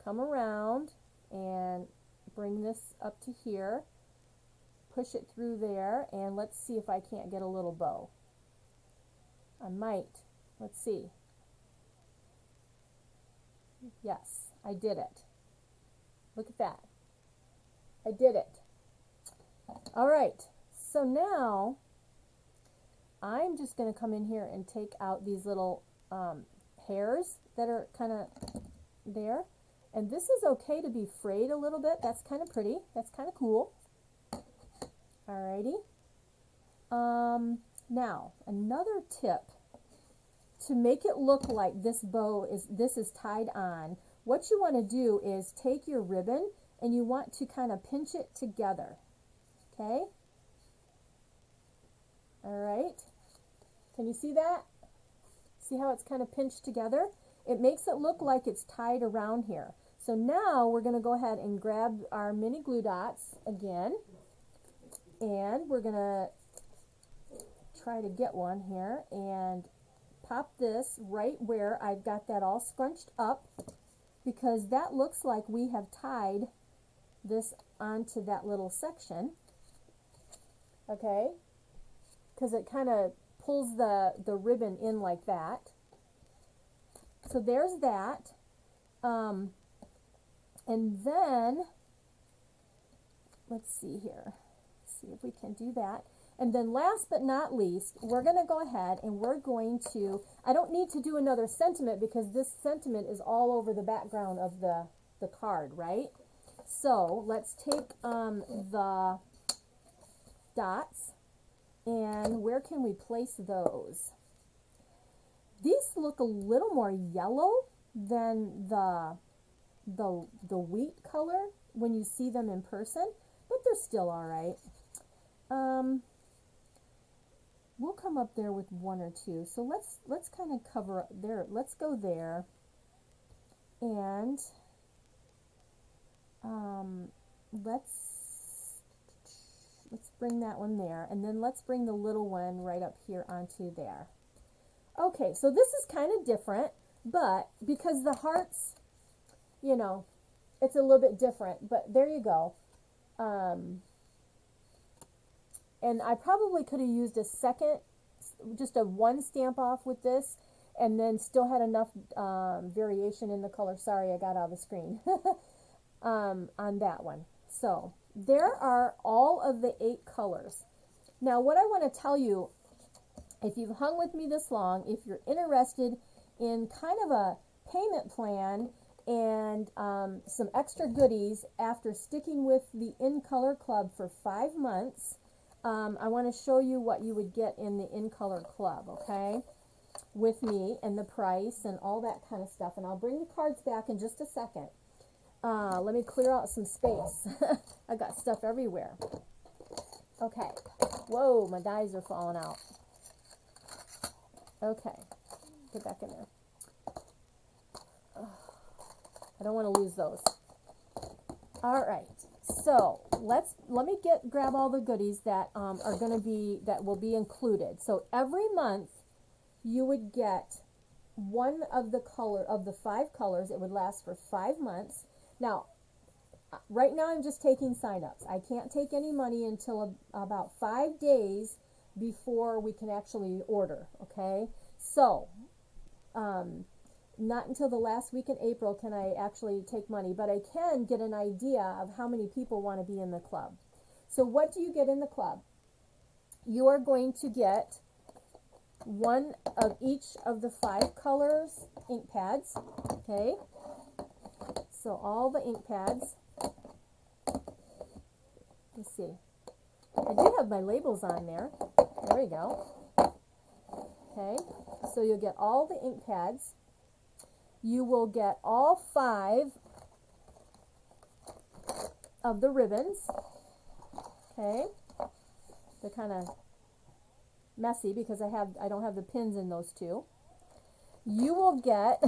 Come around and bring this up to here. Push it through there, and let's see if I can't get a little bow. I might. Let's see. Yes, I did it. Look at that. I did it. All right, so now I'm just going to come in here and take out these little hairs that are kind of there. And this is okay to be frayed a little bit. That's kind of pretty. That's kind of cool. Alrighty. Now, another tip. To make it look like this is tied on, what you want to do is take your ribbon and you want to kind of pinch it together. Okay? Alright. Can you see that? See how it's kind of pinched together? It makes it look like it's tied around here. So now we're going to go ahead and grab our mini glue dots again. And we're going to try to get one here and pop this right where I've got that all scrunched up, because that looks like we have tied this onto that little section. Okay? Because it kind of pulls the ribbon in like that. So there's that. And then, let's see here. See if we can do that. And then last but not least, we're going to go ahead and we're going to, I don't need to do another sentiment because this sentiment is all over the background of the card, right? So let's take the dots, and where can we place those? These look a little more yellow than the wheat color when you see them in person, but they're still all right. We'll come up there with one or two. So let's kind of cover up there. Let's go there, and let's bring that one there, and then let's bring the little one right up here onto there. Okay, so this is kind of different, but because the hearts, you know, it's a little bit different, but there you go. And I probably could have used a second, just a one stamp off with this, and then still had enough variation in the color. Sorry, I got out of the screen on that one. So there are all of the 8 colors. Now what I want to tell you, if you've hung with me this long, if you're interested in kind of a payment plan and some extra goodies after sticking with the In Color Club for 5 months, I want to show you what you would get in the In Color Club, okay, with me, and the price and all that kind of stuff. And I'll bring the cards back in just a second. Let me clear out some space. I got stuff everywhere. Okay. Whoa, my dies are falling out. Okay. Get back in there. I don't want to lose those. All right. So let me grab all the goodies that will be included. So every month you would get one of the 5 colors. It would last for 5 months. Now, right now I'm just taking sign-ups. I can't take any money until about 5 days before we can actually order, okay? So, not until the last week in April can I actually take money, but I can get an idea of how many people want to be in the club. So what do you get in the club? You are going to get one of each of the 5 colors ink pads, okay? So all the ink pads. Let's see. I do have my labels on there. There we go. Okay, so you'll get all the ink pads. You will get all 5 of the ribbons. Okay, they're kind of messy because I don't have the pins in those 2. You will get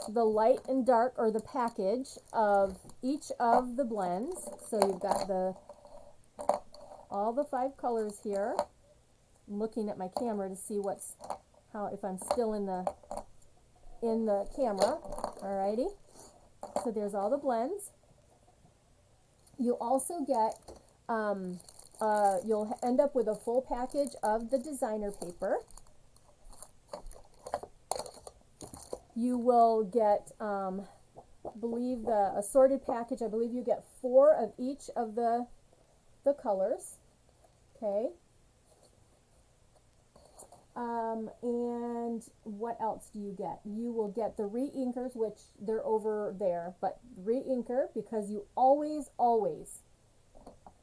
the light and dark, or the package of each of the blends. So you've got all the 5 colors here. I'm looking at my camera to see if I'm still in the camera. Alrighty. So there's all the blends. You also get you'll end up with a full package of the designer paper. You will get, I believe, the assorted package. I believe you get 4 of each of the colors. Okay. And what else do you get? You will get the re-inkers, which they're over there, but re-inker, because you always, always,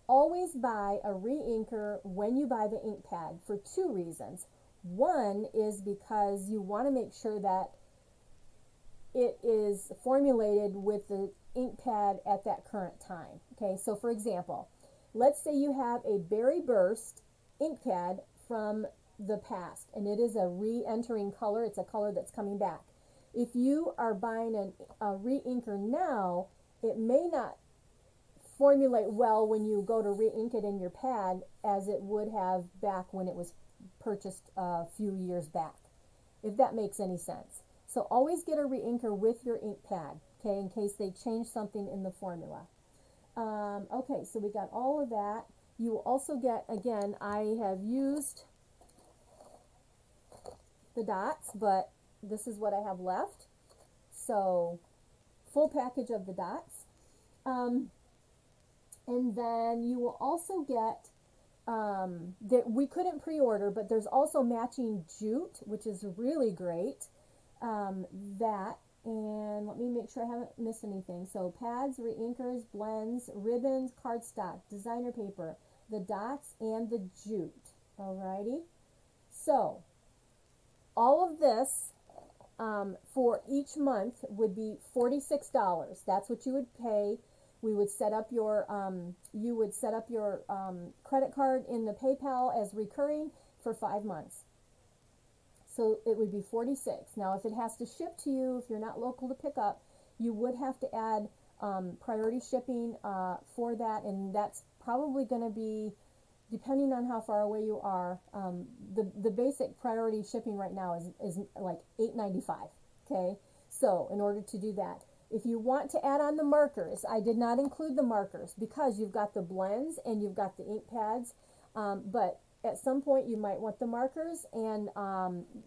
always buy a re-inker when you buy the ink pad for two reasons. One is because you want to make sure that it is formulated with the ink pad at that current time. Okay, so for example, let's say you have a Berry Burst ink pad from the past, and it is a re-entering color. It's a color that's coming back. If you are buying a re-inker now, it may not formulate well when you go to re-ink it in your pad as it would have back when it was purchased a few years back, if that makes any sense. So always get a re-inker with your ink pad, okay, in case they change something in the formula. Okay, so we got all of that. You will also get, again, I have used the dots, but this is what I have left. So full package of the dots. And then you will also get, that we couldn't pre-order, but there's also matching jute, which is really great. That, and let me make sure I haven't missed anything. So pads, re-inkers, blends, ribbons, cardstock, designer paper, the dots, and the jute. Alrighty. So all of this for each month would be $46. That's what you would pay. We would set up your, you would set up your credit card in the PayPal as recurring for 5 months. So it would be $46. Now, if it has to ship to you, if you're not local to pick up, you would have to add priority shipping for that, and that's probably going to be, depending on how far away you are, the basic priority shipping right now is like $8.95. Okay, so in order to do that, if you want to add on the markers, I did not include the markers because you've got the blends and you've got the ink pads, but at some point you might want the markers, and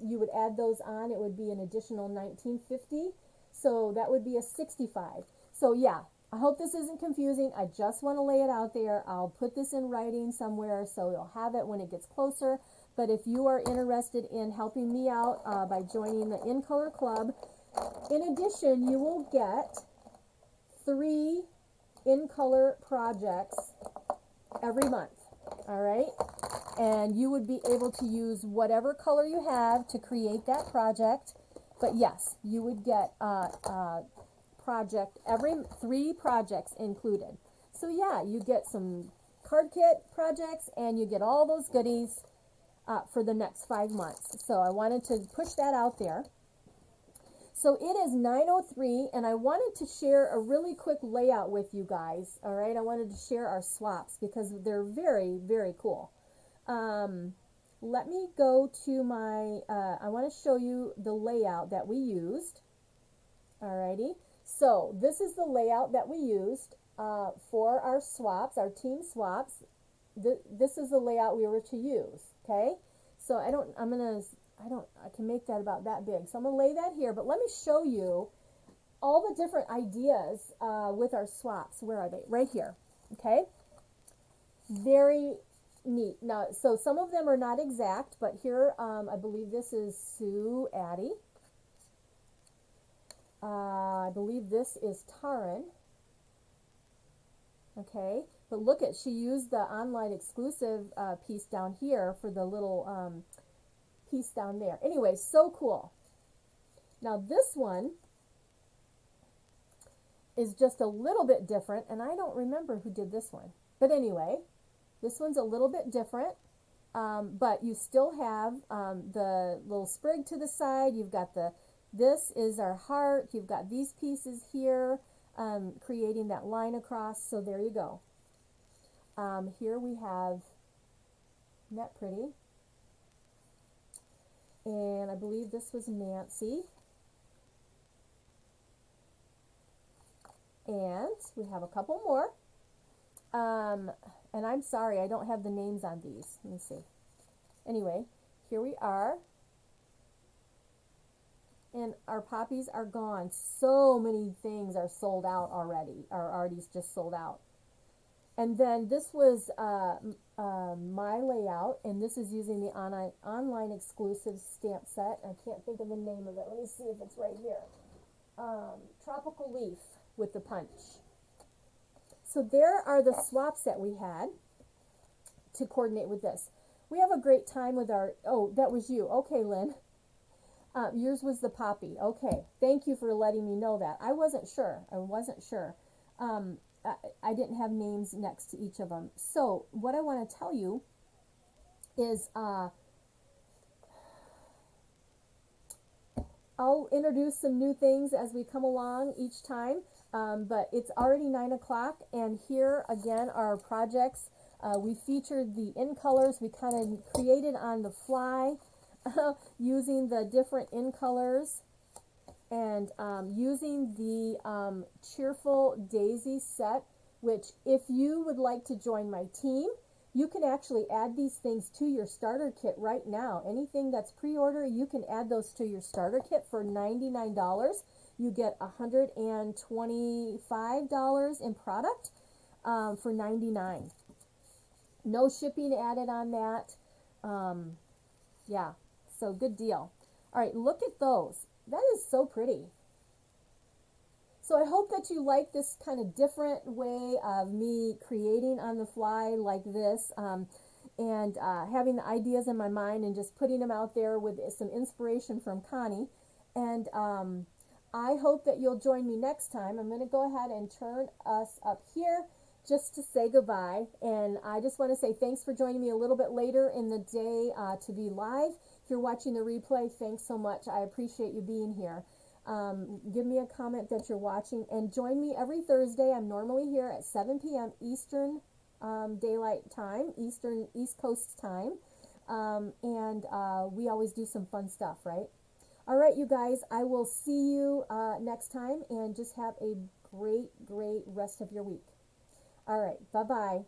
you would add those on. It would be an additional $19.50, so that would be a $65. So yeah, I hope this isn't confusing. I just want to lay it out there. I'll put this in writing somewhere so you'll have it when it gets closer. But if you are interested in helping me out by joining the In Color Club, in addition, you will get 3 In Color projects every month. All right, and you would be able to use whatever color you have to create that project. But yes, you would get project, every 3 projects included. So yeah, you get some card kit projects and you get all those goodies for the next 5 months. So I wanted to push that out there. So it is 9:03, and I wanted to share a really quick layout with you guys. All right, I wanted to share our swaps because they're very, very cool. Let me go to my, I want to show you the layout that we used. Alrighty, so this is the layout that we used for our swaps, our team swaps. This is the layout we were to use, okay? So I can make that about that big. So I'm going to lay that here, but let me show you all the different ideas with our swaps. Where are they? Right here, okay? Very neat. Now, so some of them are not exact, but here, I believe this is Sue Addie. I believe this is Taryn. Okay, but look at, she used the online exclusive piece down here for the little piece down there. Anyway, so cool. Now this one is just a little bit different, and I don't remember who did this one. But anyway, this one's a little bit different, but you still have the little sprig to the side. You've got this is our heart. You've got these pieces here, creating that line across. So there you go. Here we have, isn't that pretty? And I believe this was Nancy. And we have a couple more. And I'm sorry, I don't have the names on these. Let me see. Anyway, here we are. And our poppies are gone. So many things are sold out already. Are already just sold out. And then this was my layout, and this is using the online exclusive stamp set. I can't think of the name of it. Let me see if it's right here. Tropical Leaf with the punch. So there are the swaps that we had to coordinate with this. We have a great time with our, oh, that was you. Okay, Lynn. Yours was the poppy. Okay, thank you for letting me know that. I wasn't sure. I didn't have names next to each of them. So what I want to tell you is I'll introduce some new things as we come along each time, but it's already 9 o'clock, and here again are our projects. We featured the in colors. We kind of created on the fly using the different in colors, and using the Cheerful Daisy set, which if you would like to join my team, you can actually add these things to your starter kit right now. Anything that's pre-order, you can add those to your starter kit for $99. You get $125 in product for $99. No shipping added on that. Yeah, so good deal. All right, look at those. That is so pretty. So I hope that you like this kind of different way of me creating on the fly like this, and having the ideas in my mind and just putting them out there with some inspiration from Connie. And I hope that you'll join me next time. I'm going to go ahead and turn us up here just to say goodbye. And I just want to say thanks for joining me a little bit later in the day to be live. If you're watching the replay, thanks so much. I appreciate you being here. Give me a comment that you're watching, and join me every Thursday. I'm normally here at 7 p.m. Eastern Daylight Time, East Coast Time, and we always do some fun stuff, right? All right, you guys, I will see you next time, and just have a great rest of your week. All right, bye-bye.